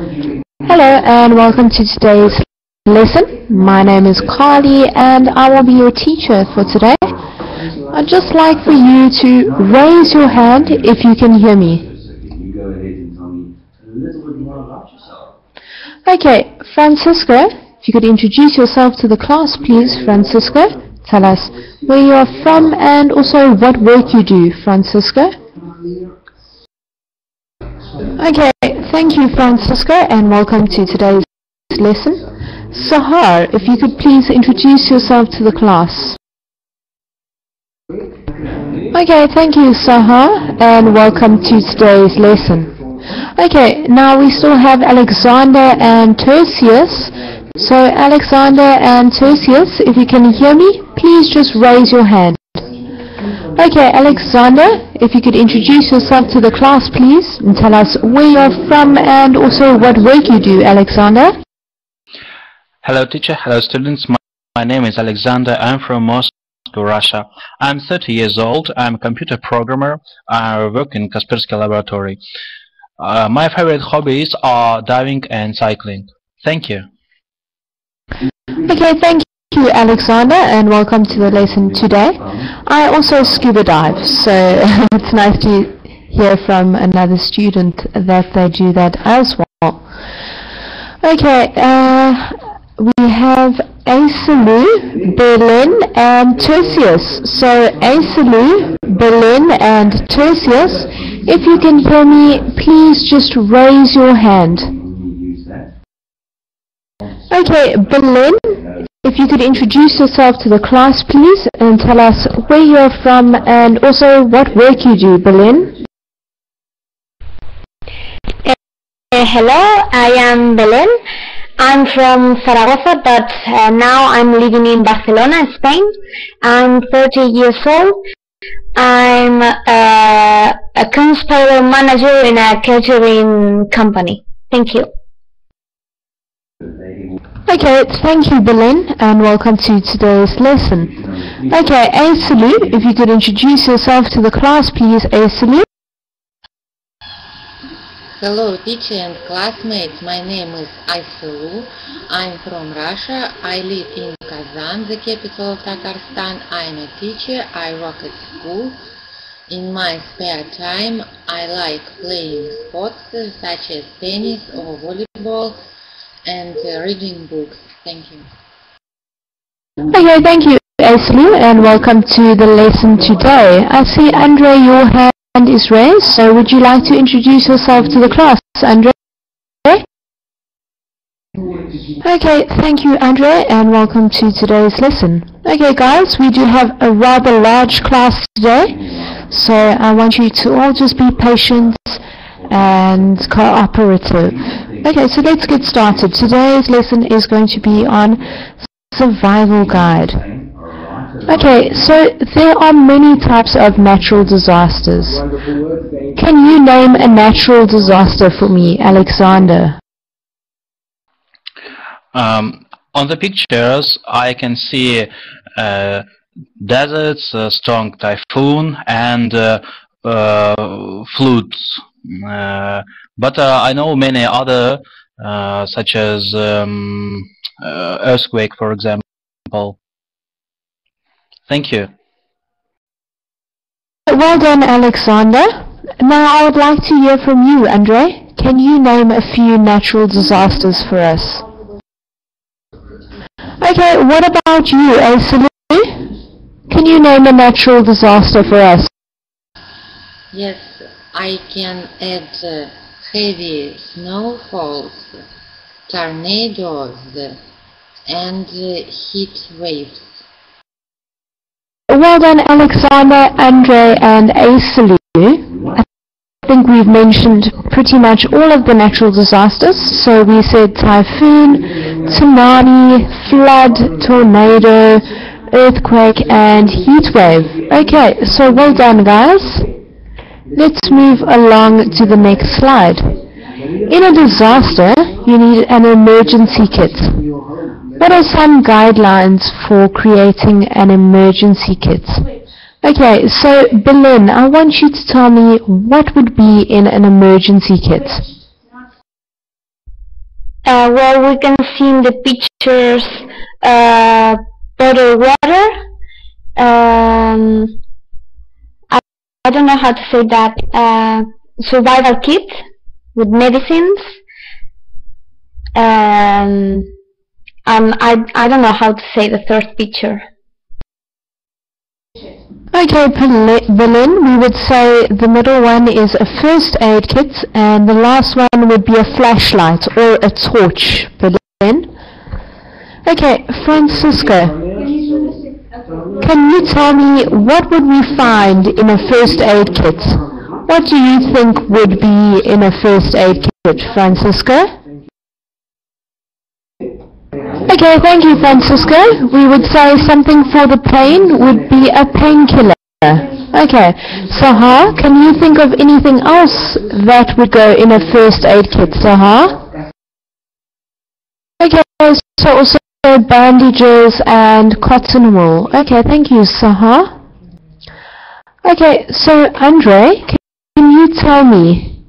Hello and welcome to today's lesson. My name is Carly and I will be your teacher for today. I'd just like for you to raise your hand if you can hear me. Okay, Francisco, if you could introduce yourself to the class, please. Francisco, tell us where you are from and also what work you do, Francisco. Okay, thank you, Francisco, and welcome to today's lesson. Sahar, if you could please introduce yourself to the class. Okay, thank you, Sahar, and welcome to today's lesson. Okay, now we still have Alexander and Tertius. So, Alexander and Tertius, if you can hear me, please just raise your hand. Okay, Alexander, if you could introduce yourself to the class, please, and tell us where you're from and also what work you do, Alexander. Hello, teacher. Hello, students. My name is Alexander. I'm from Moscow, Russia. I'm 30 years old. I'm a computer programmer. I work in Kaspersky Laboratory. My favorite hobbies are diving and cycling. Thank you. Okay, thank you, Alexander, and welcome to the lesson today. I also scuba dive, so it's nice to hear from another student that they do that as well. Okay, we have Aisalu, Berlin, and Tertius. So Aisalu, Berlin, and Tertius, if you can hear me, please just raise your hand. Okay, Berlin, if you could introduce yourself to the class, please, and tell us where you're from and also what work you do, Berlin. Hello, I am Belén. I'm from Zaragoza, but now I'm living in Barcelona, Spain. I'm 30 years old. I'm a accounts payable manager in a catering company. Thank you. Okay, thank you, Belén, and welcome to today's lesson. Okay, Aisalu, if you could introduce yourself to the class, please, Aisalu. Hello, teacher and classmates. My name is Aisalu. I'm from Russia. I live in Kazan, the capital of Tatarstan. I'm a teacher. I work at school. In my spare time, I like playing sports such as tennis or volleyball and reading books. Thank you. Okay, thank you, Aisalu, and welcome to the lesson today. I see, Andre, your hand is raised, so would you like to introduce yourself to the class, Andre? Okay, thank you, Andre, and welcome to today's lesson. Okay, guys, we do have a rather large class today, so I want you to all just be patient and cooperative. Okay, so let's get started. Today's lesson is going to be on survival guide. Okay, so there are many types of natural disasters. Can you name a natural disaster for me, Alexander? On the pictures, I can see deserts, strong typhoon, and floods. But I know many other, such as earthquake, for example. Thank you. Well done, Alexander. Now I would like to hear from you, Andre. Can you name a few natural disasters for us? Okay, what about you, Aisalu? Can you name a natural disaster for us? Yes, I can add heavy snowfalls, tornadoes, and heat waves. Well done, Alexander, Andre, and Aisalu. I think we've mentioned pretty much all of the natural disasters. So we said typhoon, tsunami, flood, tornado, earthquake, and heat wave. Okay, so well done, guys. Let's move along to the next slide. In a disaster, you need an emergency kit. What are some guidelines for creating an emergency kit? Okay, so Belén, I want you to tell me what would be in an emergency kit. Well, we can see in the pictures bottled water. I don't know how to say that. Survival kit with medicines. And I don't know how to say the third picture. Okay, Berlin, we would say the middle one is a first aid kit and the last one would be a flashlight or a torch, Berlin. Okay, Francisco, can you tell me what would we find in a first aid kit? What do you think would be in a first aid kit, Francisco? Okay, thank you, Francisco. We would say something for the pain would be a painkiller. Okay, Sahar, can you think of anything else that would go in a first aid kit, Sahar? Okay, so also bandages and cotton wool. Okay, thank you, Sahar. Okay, so Andre, can you tell me,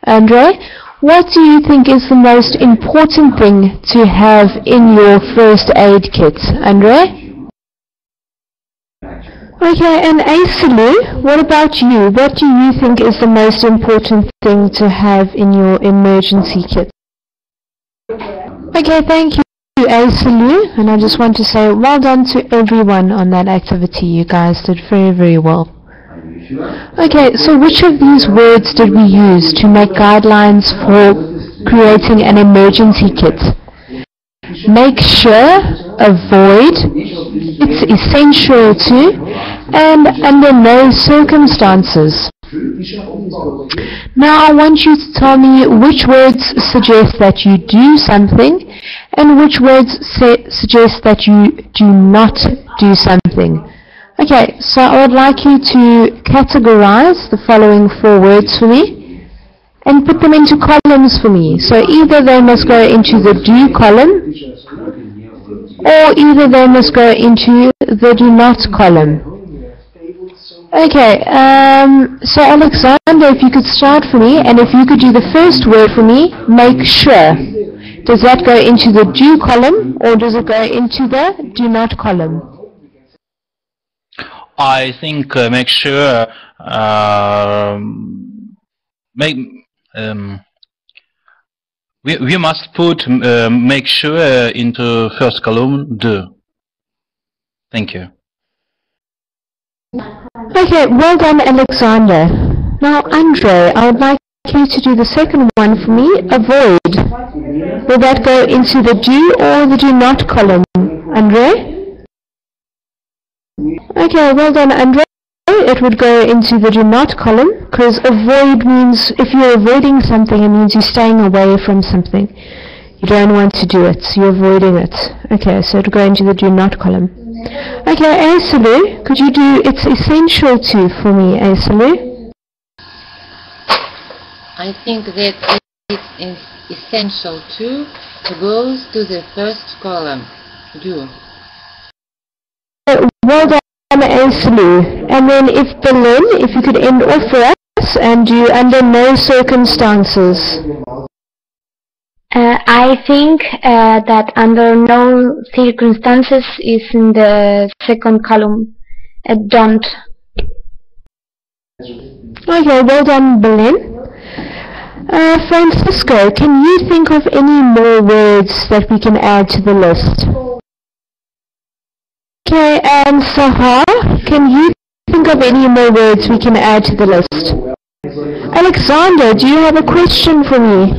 Andre, what do you think is the most important thing to have in your first aid kit, Andre? Okay, and Aisalu, what about you? What do you think is the most important thing to have in your emergency kit? Okay, thank you, Aisalu, and I just want to say well done to everyone on that activity. You guys did very, very well. Okay, so which of these words did we use to make guidelines for creating an emergency kit? Make sure, avoid, it's essential to, and under no circumstances. Now I want you to tell me which words suggest that you do something and which words suggest that you do not do something. Okay, so I would like you to categorize the following 4 words for me and put them into columns for me. So either they must go into the do column or either they must go into the do not column. Okay, so Alexander, if you could start for me and if you could do the first word for me, make sure. Does that go into the do column or does it go into the do not column? I think make sure we must put make sure into first column do. Thank you. Okay, well done, Alexander. Now, Andre, I would like you to do the second one for me, avoid. Will that go into the do or the do not column, Andre? Okay, well done, Andre. It would go into the do not column because avoid means if you're avoiding something, it means you're staying away from something. You don't want to do it, so you're avoiding it. Okay, so it would go into the do not column. Okay, Aisalu, could you do it's essential to for me, Aisalu? I think that it's essential to goes to the first column, do. Well done, Aisalu. And then if Berlin, if you could end off for us and do under no circumstances. I think that under no circumstances is in the second column. Don't. Okay, well done, Berlin. Francisco, can you think of any more words that we can add to the list? Okay, and Sahar, can you think of any more words we can add to the list? Alexander, do you have a question for me?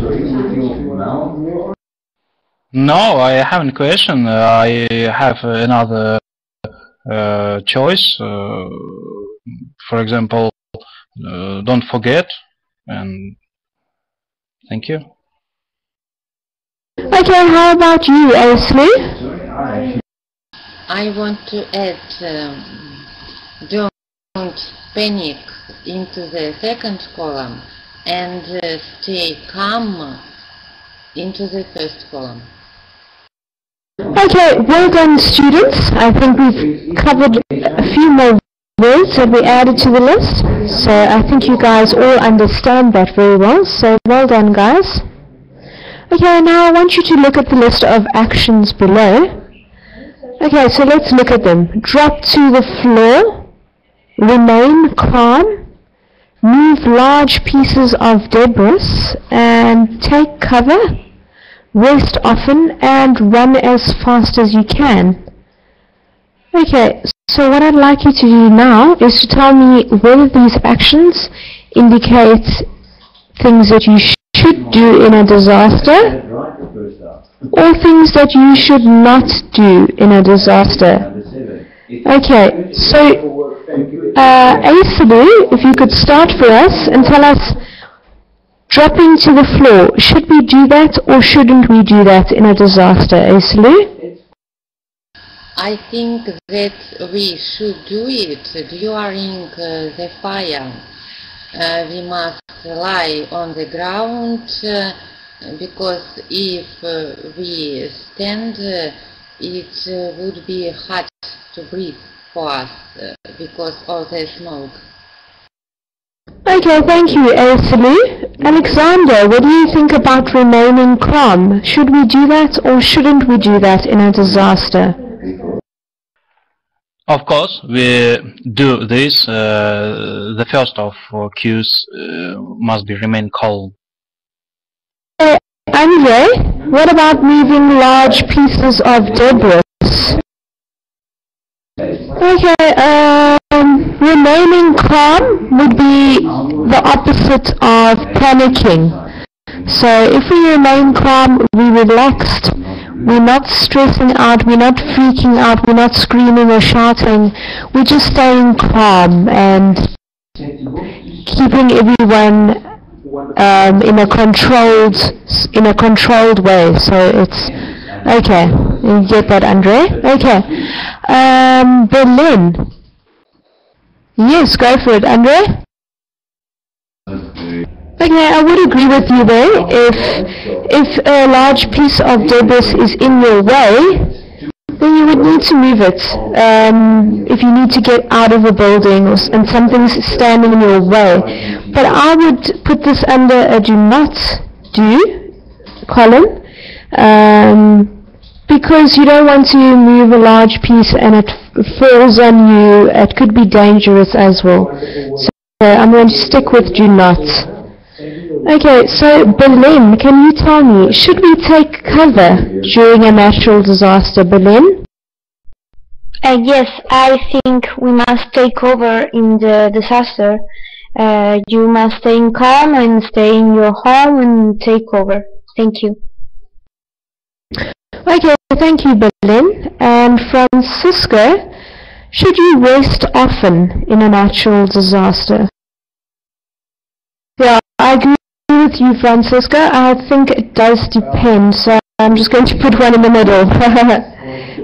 No, I haven't question. I have another choice. For example, don't forget. And thank you. Okay, how about you, Aisalu? I want to add don't panic into the second column and stay calm into the first column. Okay, well done, students. I think we've covered a few more words that we added to the list. So I think you guys all understand that very well. So well done, guys. Okay, now I want you to look at the list of actions below. Okay, so let's look at them. Drop to the floor, remain calm, move large pieces of debris, and take cover, rest often, and run as fast as you can. Okay, so what I'd like you to do now is to tell me whether these actions indicate things that you should do in a disaster or things that you should not do in a disaster. Okay, so Asalu, if you could start for us and tell us, dropping to the floor, should we do that or shouldn't we do that in a disaster? Asalu? I think that we should do it during the fire. We must lie on the ground because if we stand, it would be hard to breathe for us because of the smoke. Okay, thank you, Asalu. Alexander, what do you think about remaining calm? Should we do that or shouldn't we do that in a disaster? Of course, we do this. The first of cues must be remain calm. Andre, what about moving large pieces of debris? Okay, remaining calm would be the opposite of panicking. So if we remain calm, we're relaxed, we're not stressing out, we're not freaking out, we're not screaming or shouting, we're just staying calm and keeping everyone in a controlled way. So it's okay. You get that, Andre? Okay. Berlin. Yes, go for it, Andre. Okay, I would agree with you there. If a large piece of debris is in your way, then you would need to move it. If you need to get out of a building and something's standing in your way. But I would put this under a do not do column, because you don't want to move a large piece and it falls on you. It could be dangerous as well. So I'm going to stick with do not. Okay, so Berlin, can you tell me, should we take cover during a natural disaster, Berlin? Yes, I think we must take cover in the disaster. You must stay in calm and stay in your home and take cover. Thank you. Okay, thank you, Berlin. And Francisco, should you rest often in a natural disaster? Yeah, I agree with you, Francisco. I think it does depend, so I'm just going to put one in the middle.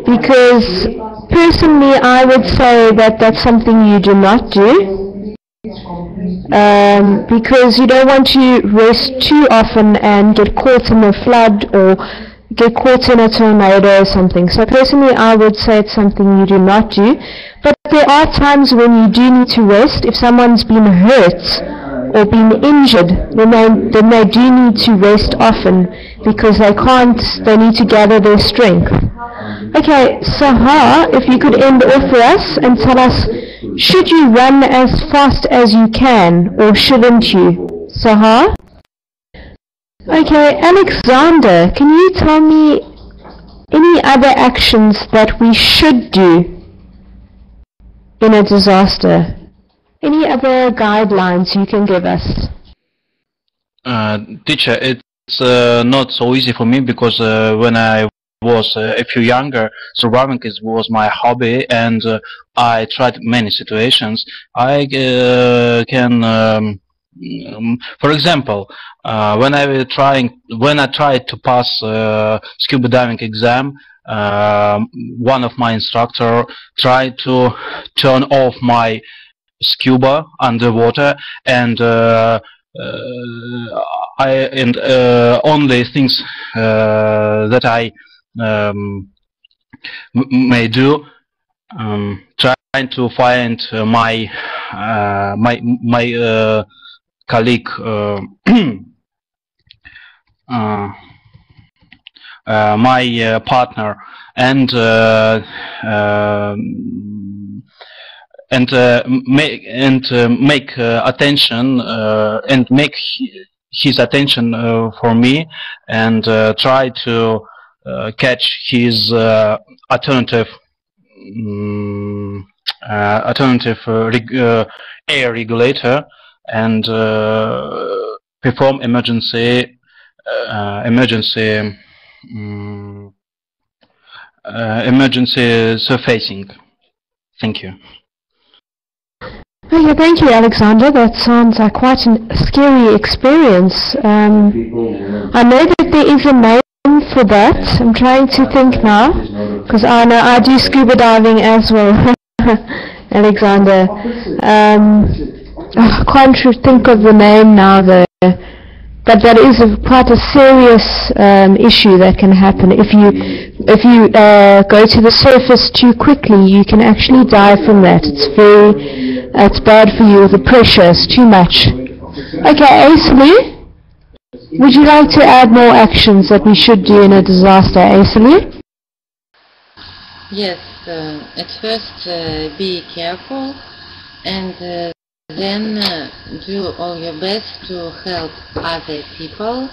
Because personally, I would say that that's something you do not do. Because you don't want to rest too often and get caught in a flood or get caught in a tornado or something. So personally, I would say it's something you do not do. But there are times when you do need to rest. If someone's been hurt or been injured, then they do need to rest often because they need to gather their strength. Okay, Sahar, if you could end off for us and tell us, should you run as fast as you can or shouldn't you? Sahar? Okay, Alexander, can you tell me any other actions that we should do in a disaster? Any other guidelines you can give us? Teacher, it's not so easy for me because when I was a few younger, surviving was my hobby, and I tried many situations. I can, for example, when I tried to pass scuba diving exam, one of my instructor tried to turn off my scuba underwater, and only things that I may do, trying to find my colleague my partner, and make attention and make his attention for me, and try to catch his alternative air regulator, and perform emergency surfacing. Thank you. Okay, thank you, Alexander. That sounds like quite a scary experience. I know that there is a name for that. I'm trying to think now, because I know I do scuba diving as well, Alexander. I can't think of the name now, though. But that is quite a serious issue that can happen. If you go to the surface too quickly, you can actually die from that. It's bad for you. The pressure is too much. Okay, Aisali, would you like to add more actions that we should do in a disaster, Aisali? Yes, at first be careful, and then do all your best to help other people,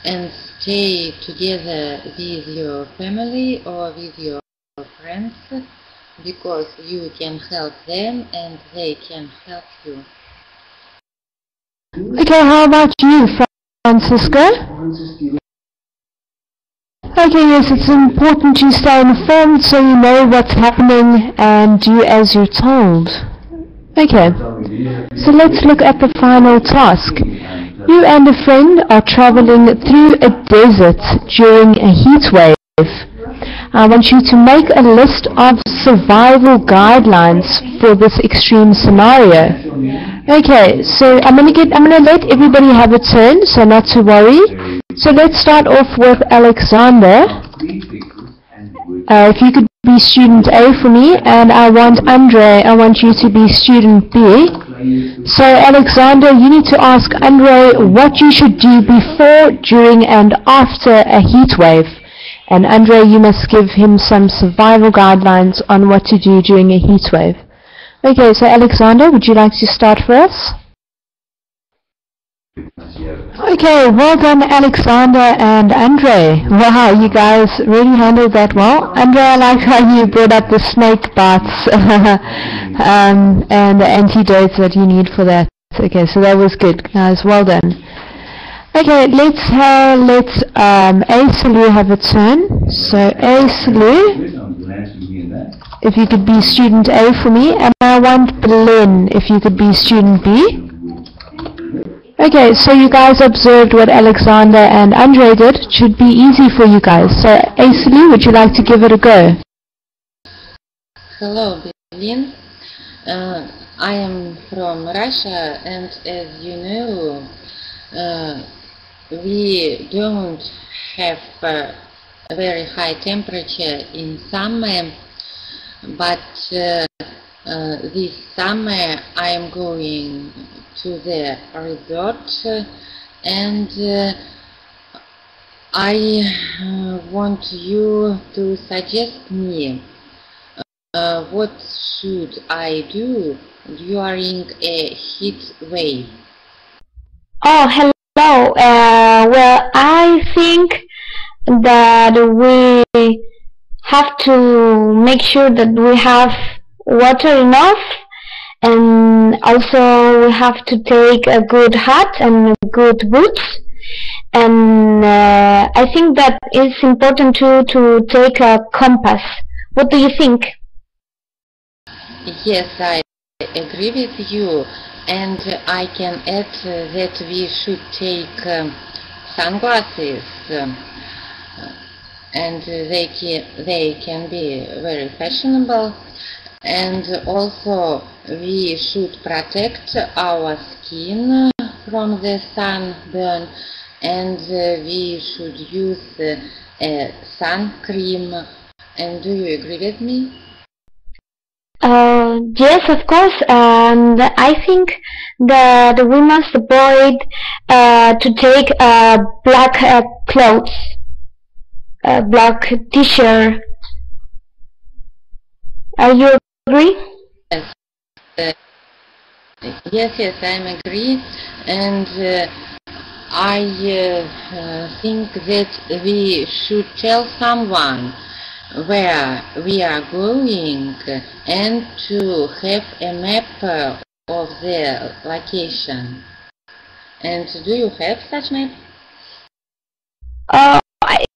and stay together with your family or with your friends, because you can help them and they can help you. Okay, how about you, Francisco? Okay, yes, it's important to stay informed so you know what's happening and do as you're told. Okay, so let's look at the final task. You and a friend are traveling through a desert during a heat wave. I want you to make a list of survival guidelines for this extreme scenario. Okay, so I'm gonna let everybody have a turn, so not to worry. So let's start off with Alexander. If you could be student A for me, and I want you to be student B. So Alexander, you need to ask Andre what you should do before, during and after a heat wave. And Andre, you must give him some survival guidelines on what to do during a heat wave. Okay, so Alexander, would you like to start for us? Okay, well done, Alexander and Andre. Wow, you guys really handled that well. Andre, I like how you brought up the snake bites and the antidotes that you need for that. Okay, so that was good, guys. Well done. Okay, let's Aisali have a turn. So Aisali, if you could be student A for me, and I want Belen, if you could be student B. Okay, so you guys observed what Alexander and Andre did. It should be easy for you guys. So Aisali, would you like to give it a go? Hello, Belen. I am from Russia, and as you know, we don't have a very high temperature in summer, but this summer I am going to the resort, and I want you to suggest me what should I do during a heat wave. Oh, hello. Well, I think that we have to make sure that we have water enough, and also we have to take a good hat and good boots. And I think that it's important to take a compass. What do you think? Yes, I agree with you. And I can add that we should take sunglasses, and they can be very fashionable. And also we should protect our skin from the sunburn, and we should use a sun cream. And do you agree with me? Yes, of course, and I think that we must avoid to take black clothes. black t-shirt. Are you agree? Yes, I agree, and I think that we should tell someone where we are going and to have a map of the location. And do you have such map?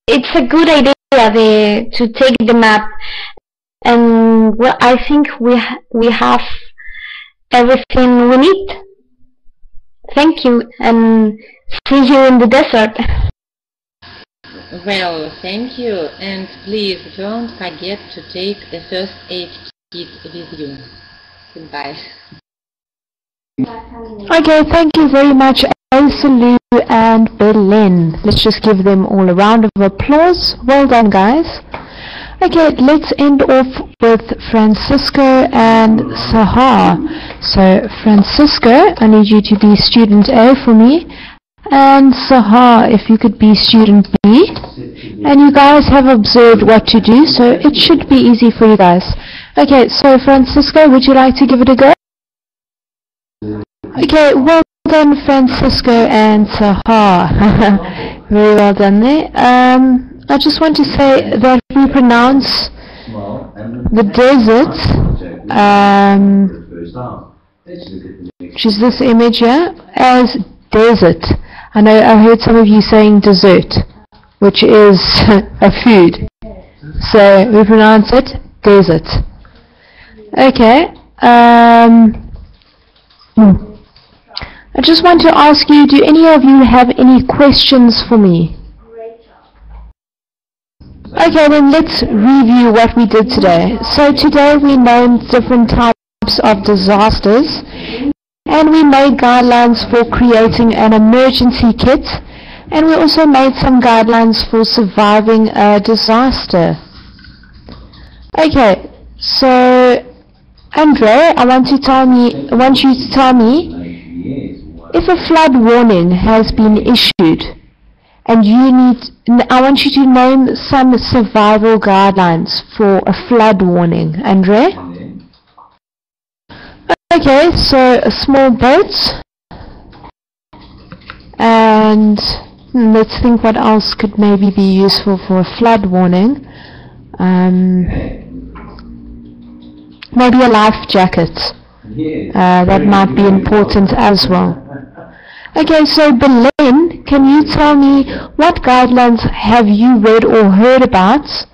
It's a good idea to take the map, and well, I think we have everything we need. Thank you, and see you in the desert. Well, thank you, and please don't forget to take the first aid kit with you. Goodbye. Okay, thank you very much, Asalu and Belen. Let's just give them all a round of applause. Well done, guys. Okay, let's end off with Francisco and Sahar. So, Francisco, I need you to be student A for me, and Sahar, if you could be student B. And you guys have observed what to do, so it should be easy for you guys. Okay, so Francisco, would you like to give it a go? Okay, well done, Francisco and Sahar. Very well done there. I just want to say that we pronounce the desert, which is this image here, as desert. I know I heard some of you saying dessert, which is a food. So we pronounce it desert. Okay. I just want to ask you, do any of you have any questions for me? Okay, then let's review what we did today. So today we named different types of disasters, and we made guidelines for creating an emergency kit, and we also made some guidelines for surviving a disaster. Okay, so Andre, I want you to tell me if a flood warning has been issued, and I want you to name some survival guidelines for a flood warning. Andre? Okay, so a small boat, and let's think what else could maybe be useful for a flood warning. Maybe a life jacket. That might be important as well. Okay, so Belen, can you tell me what guidelines have you read or heard about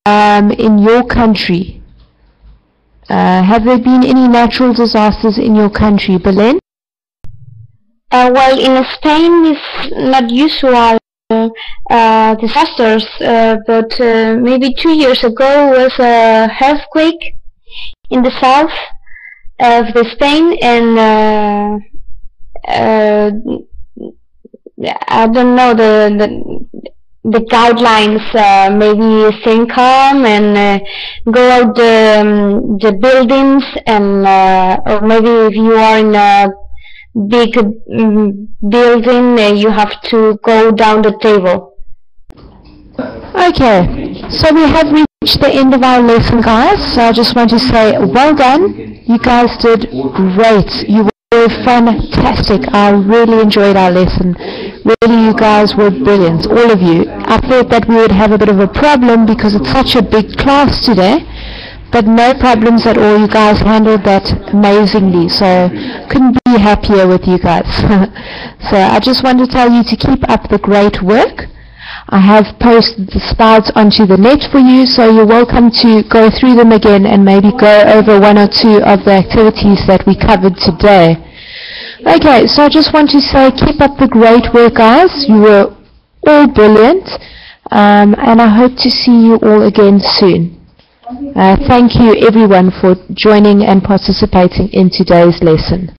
in your country? Have there been any natural disasters in your country, Belen? Well, in Spain it's not usual disasters, but maybe 2 years ago was a earthquake in the south of Spain, and I don't know the guidelines. Maybe stay calm and go out the buildings, and or maybe if you are in a big building, you have to go down the table. Okay, so we have reached the end of our lesson, guys. So I just want to say well done. You guys did great. You were fantastic. I really enjoyed our lesson. Really, you guys were brilliant, all of you. I thought that we would have a bit of a problem because it's such a big class today, but no problems at all. You guys handled that amazingly, so couldn't be happier with you guys. So I just want to tell you to keep up the great work. I have posted the slides onto the net for you, so you're welcome to go through them again and maybe go over one or two of the activities that we covered today. Okay, so I just want to say keep up the great work, guys. You were all brilliant, and I hope to see you all again soon. Thank you everyone for joining and participating in today's lesson.